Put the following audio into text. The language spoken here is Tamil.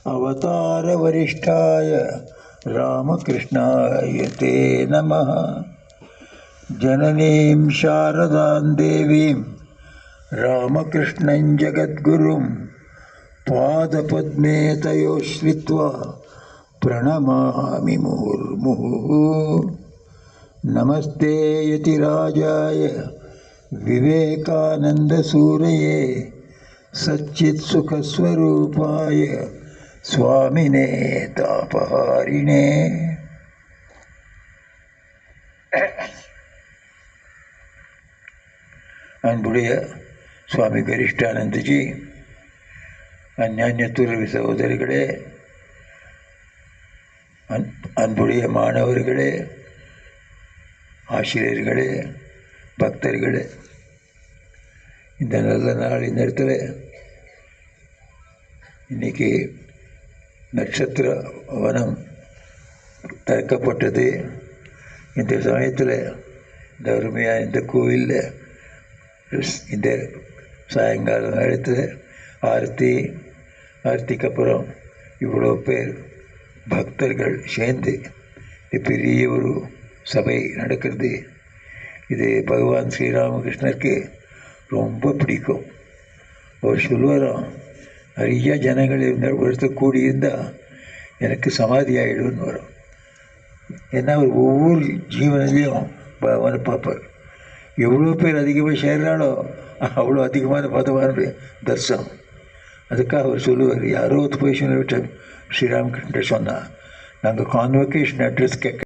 अवतारवरिष्ठाय रामकृष्णाय ते नमः। जननीं शारदां देवीं रामकृष्णं जगद्गुरुं पादपद्मे तयोः श्रित्वा प्रणमामि मुहुर्मुहुः। नमस्ते यतिराजाय विवेकानन्दसूरये सच्चित्सुखस्वरूपाय स्वामिने तापहारिणे। அன்புடைய சுவாமி கரிஷ்டானந்தஜி, அந்நிய துறவி சகோதரிகளே, அன்புடைய மாணவர்களே, ஆசிரியர்களே, பக்தர்களே, இந்த நல்ல நாள் இந்த இடத்துல இன்றைக்கி நட்சத்திர வனம் திறக்கப்பட்டது. இந்த சமயத்தில் இந்த அருமையாக இந்த கோவிலில் இந்த சாயங்கால நேரத்தில் ஆரத்திக்கு அப்புறம் இவ்வளோ பேர் பக்தர்கள் சேர்ந்து பெரிய ஒரு சபை நடக்கிறது. இது பகவான் ஸ்ரீராமகிருஷ்ணருக்கு ரொம்ப பிடிக்கும். அவர் சொல்லுவாராம், நிறைய ஜனங்கள் இருந்தால் ஒருத்தர் கூடியிருந்தால் எனக்கு சமாதி ஆகிடும்னு வரும். ஏன்னா அவர் ஒவ்வொரு ஜீவனிலையும் பகவானை பார்ப்பார். எவ்வளோ பேர் அதிகமாக சேர்றாலோ அவ்வளோ அதிகமான பதமான தரிசனம். அதுக்காக அவர் சொல்லுவார், யாரோ போய் சொல்லிவிட்டு ஸ்ரீராமகிருஷ்ணர் சொன்னால் நாங்கள் கான்வொகேஷன் அட்ரஸ் கேட்க